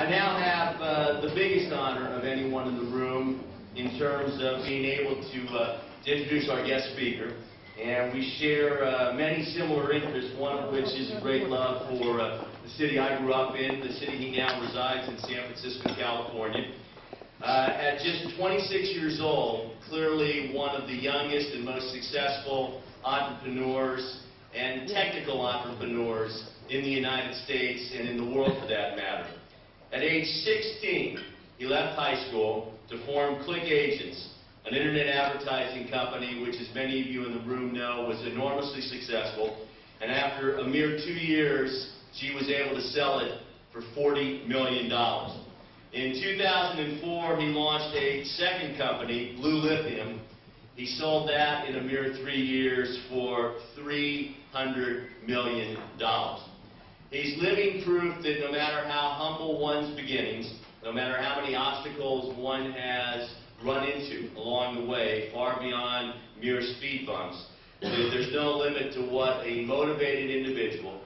I now have the biggest honor of anyone in the room in terms of being able to introduce our guest speaker. And we share many similar interests, one of which is a great love for the city I grew up in, the city he now resides in, San Francisco, California. At just 26 years old, clearly one of the youngest and most successful entrepreneurs and technical entrepreneurs in the United States and in the world for that matter. At age 16, he left high school to form Click Agents, an internet advertising company which, as many of you in the room know, was enormously successful. And after a mere 2 years, she was able to sell it for $40 million. In 2004, he launched a second company, Blue Lithium. He sold that in a mere 3 years for $300 million. He's living proof that no matter how humble one's beginnings, no matter how many obstacles one has run into along the way, far beyond mere speed bumps, there's no limit to what a motivated individual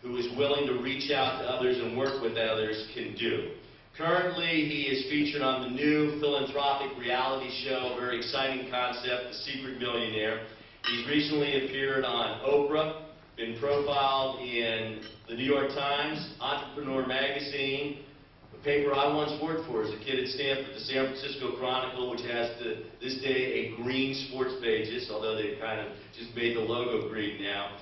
who is willing to reach out to others and work with others can do. Currently, he is featured on the new philanthropic reality show, a very exciting concept, The Secret Millionaire. He's recently appeared on Oprah, been profiled in the New York Times, Entrepreneur Magazine, the paper I once worked for as a kid at Stanford, the San Francisco Chronicle, which has to this day a green sports pages, although they've kind of just made the logo green now.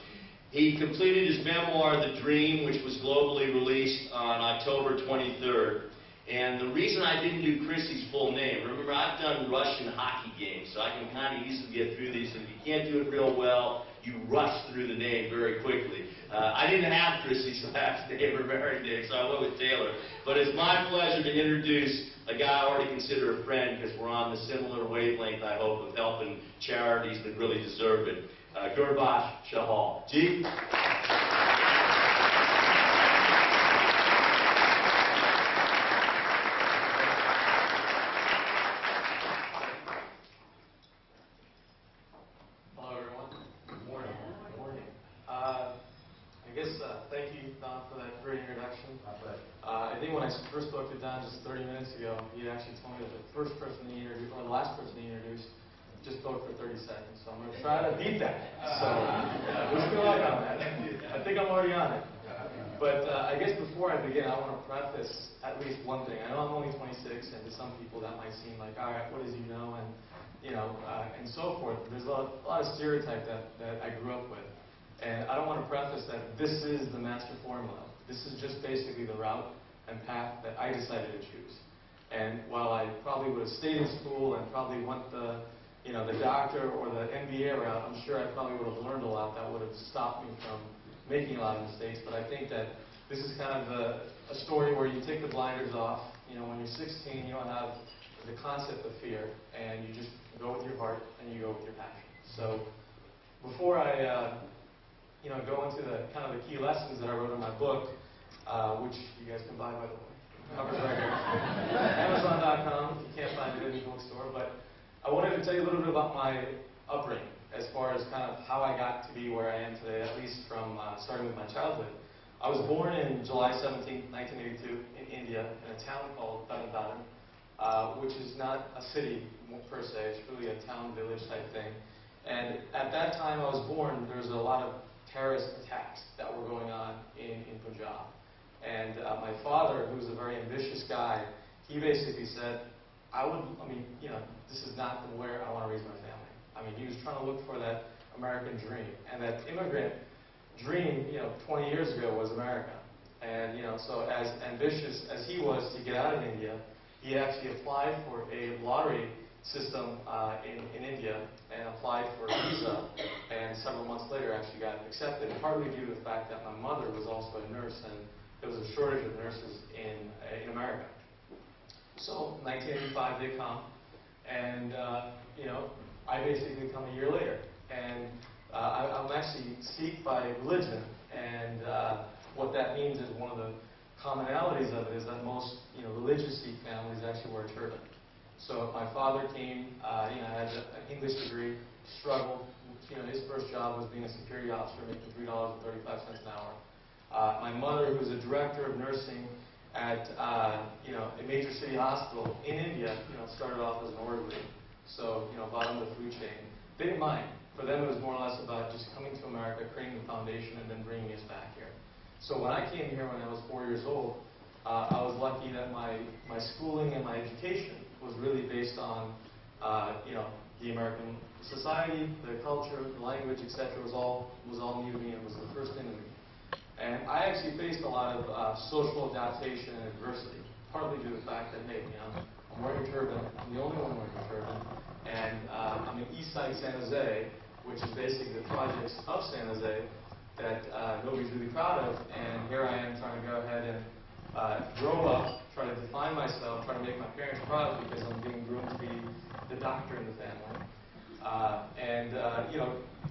He completed his memoir, The Dream, which was globally released on October 23rd. And the reason I didn't do Chrissy's full name, remember I've done Russian hockey games, so I can kind of easily get through these. And if you can't do it real well, you rush through the name very quickly. I didn't have Chrissy's last name or married name, so I went with Taylor. But it's my pleasure to introduce a guy I already consider a friend because we're on the similar wavelength, I hope, of helping charities that really deserve it. Gurbaksh Chahal. G? Thank you, Don, for that great introduction. I think when I first spoke to Don just 30 minutes ago, he actually told me that the first person he introduced, or the last person he introduced, just spoke for 30 seconds. So I'm going to try to beat that. So wish me luck on that. I think I'm already on it. But I guess before I begin, I want to preface at least one thing. I know I'm only 26, and to some people that might seem like, all right, what does he know, and and so forth. There's a lot of stereotype that I grew up with. And I don't want to preface that this is the master formula. This is just basically the route and path that I decided to choose. And while I probably would have stayed in school and probably went the doctor or the MBA route, I'm sure I probably would have learned a lot that would have stopped me from making a lot of mistakes. But I think that this is kind of a story where you take the blinders off. When you're 16, you don't have the concept of fear, and you just go with your heart and you go with your passion. So before I go into the kind of the key lessons that I wrote in my book, which you guys can buy, by the way. Cover's right here. Amazon.com, if you can't find it in the bookstore. But I wanted to tell you a little bit about my upbringing, as far as kind of how I got to be where I am today, at least from starting with my childhood. I was born in July 17, 1982, in India, in a town called Hyderabad, which is not a city per se. It's really a town-village type thing. And at that time I was born, there was a lot of terrorist attacks that were going on in Punjab. And my father, who was a very ambitious guy, he basically said, this is not where I want to raise my family. He was trying to look for that American dream. And that immigrant dream, 20 years ago was America. And, so as ambitious as he was to get out of India, he actually applied for a lottery system in India and applied for a visa, and several months later actually got accepted, partly due to the fact that my mother was also a nurse and there was a shortage of nurses in America. So 1985 they come, and I basically come a year later, and I'm actually Sikh by religion, and what that means is one of the commonalities of it is that most religious Sikh families actually wear a turban. So my father came, had an English degree, struggled. His first job was being a security officer, making $3.35 an hour. My mother, who was a director of nursing at a major city hospital in India. Started off as an orderly, so bottom of the food chain. They didn't mind. For them, it was more or less about just coming to America, creating the foundation, and then bringing us back here. So when I came here when I was 4 years old, I was lucky that my schooling and my education was really based on the American society, the culture, the language, etc. was all new to me and was the first into me. And I actually faced a lot of social adaptation and adversity, partly due to the fact that, hey, I'm wearing a turban, I'm the only one wearing a turban, and I'm in East Side San Jose, which is basically the projects of San Jose that nobody's really proud of, and here I am trying to go ahead and grow up, try to define myself, try to make my parents proud because I'm being groomed to be the doctor in the family.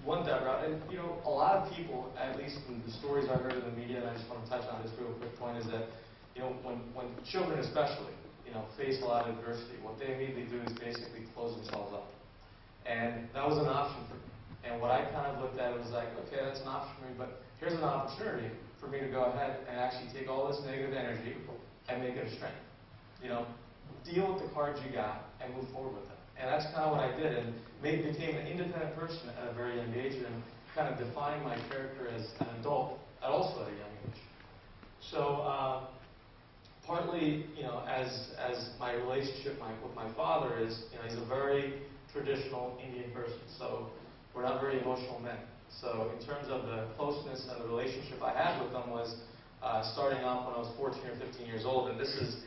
Went that route. And, a lot of people, at least from the stories I heard in the media, and I just want to touch on this real quick point, is that, when children especially, face a lot of adversity, what they immediately do is basically close themselves up. And that was an option for me. And what I kind of looked at was like, okay, that's an option for me, but here's an opportunity for me to go ahead and actually take all this negative energy and make it a strength. Deal with the cards you got and move forward with them. And that's kind of what I did, and became an independent person at a very young age, and kind of defined my character as an adult, also at a young age. So, partly, as my relationship with my father is, he's a very traditional Indian person, so we're not very emotional men. So in terms of the closeness and the relationship I had with him was starting off when I was 14 or 15 years old, and this is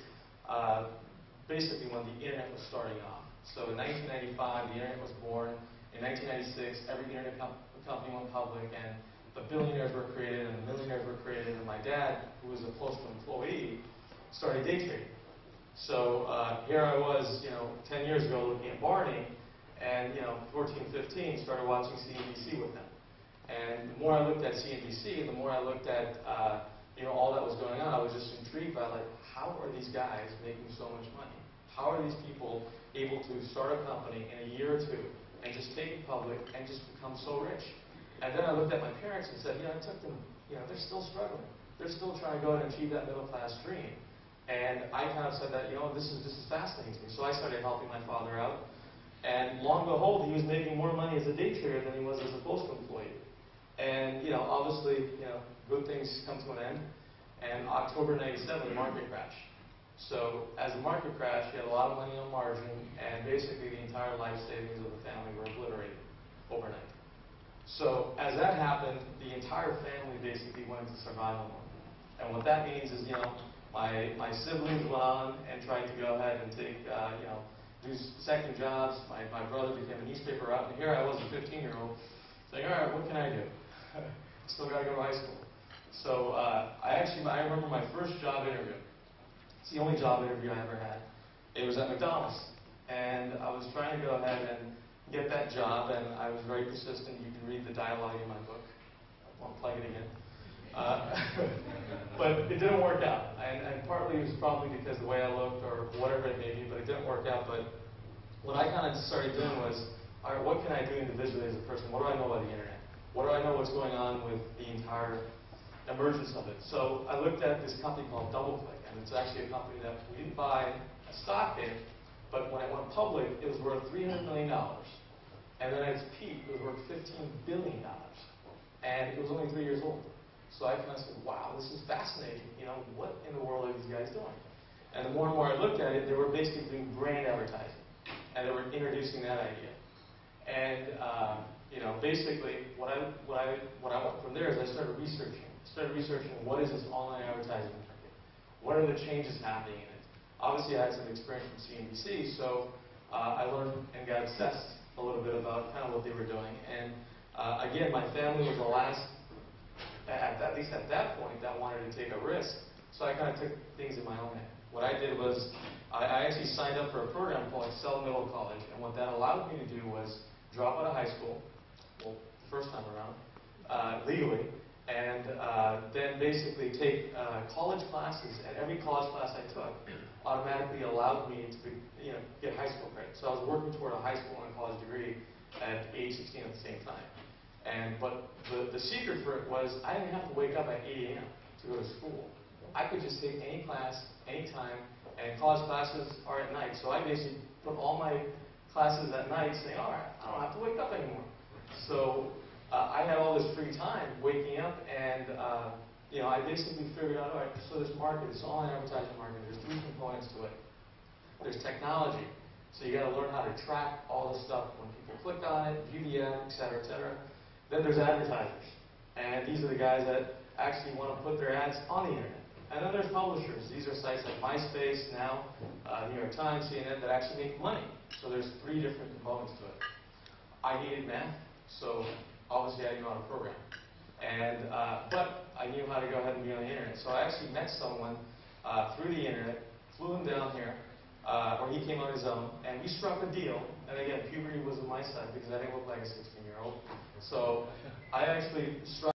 basically when the internet was starting off. So in 1995, the internet was born. In 1996, every internet company went public, and the billionaires were created, and the millionaires were created, and my dad, who was a postal employee, started day trading. So here I was, 10 years ago looking at Barney, and 14, 15, started watching CNBC with them. And the more I looked at CNBC, the more I looked at all that was going on, I was just intrigued by, like, how are these guys making so much money? How are these people able to start a company in a year or two and just take it public and just become so rich? And then I looked at my parents and said, it took them, they're still struggling. They're still trying to go ahead and achieve that middle class dream. And I kind of said that, this is fascinating to me. So I started helping my father out. And long and behold, he was making more money as a day trader than he was as a postal employee. And, obviously, good things come to an end. And October 97, the market crashed. So as the market crashed, he had a lot of money on margin, and basically the entire life savings of the family were obliterated overnight. So as that happened, the entire family basically went into survival mode. And what that means is, my siblings went on and tried to go ahead and take, do second jobs. My brother became a newspaper route, and here I was, a 15-year-old, saying, all right, what can I do? Still got to go to high school. So I remember my first job interview. It's the only job interview I ever had. It was at McDonald's. And I was trying to go ahead and get that job, and I was very persistent. You can read the dialogue in my book. I won't plug it again. But it didn't work out. And partly it was probably because the way I looked or whatever it may be, but it didn't work out. But what I kind of started doing was, all right, what can I do individually as a person? What do I know about the internet? What do I know what's going on with the entire emergence of it? So I looked at this company called DoubleClick, and it's actually a company that we didn't buy a stock in, but when it went public, it was worth $300 million. And then at its peak, it was worth $15 billion. And it was only 3 years old. So I kind of said, wow, this is fascinating. What in the world are these guys doing? And the more and more I looked at it, they were basically doing brand advertising. And they were introducing that idea. And, basically, what I went from there is I started researching what is this online advertising market? What are the changes happening in it? Obviously, I had some experience from CNBC, so I learned and got obsessed a little bit about kind of what they were doing. And again, my family was the last, at least at that point, that wanted to take a risk. So I kind of took things in my own hand. What I did was I actually signed up for a program called Excel Middle College, and what that allowed me to do was drop out of high school, well, the first time around, legally, and then basically take college classes, and every college class I took automatically allowed me to get high school credit. So I was working toward a high school and a college degree at age 16 at the same time. But the secret for it was I didn't have to wake up at 8 a.m. to go to school. I could just take any class, anytime, and college classes are at night. So I basically put all my classes at night saying, all right, I don't have to wake up anymore. So I had all this free time waking up, and you know, I basically figured out, all right, so this market, this online advertising market, there's three components to it. There's technology. So you got to learn how to track all the stuff when people click on it, view the ad, et cetera, et cetera. Then there's advertisers. And these are the guys that actually want to put their ads on the internet. And then there's publishers. These are sites like MySpace, now, New York Times, CNN, that actually make money. So there's three different components to it. I needed math, so obviously I didn't know how to program. And, but I knew how to go ahead and be on the internet. So I actually met someone through the internet, flew him down here, or he came on his own, and we struck a deal. And again, puberty was on my side because I didn't look like a 16-year-old. So I actually struck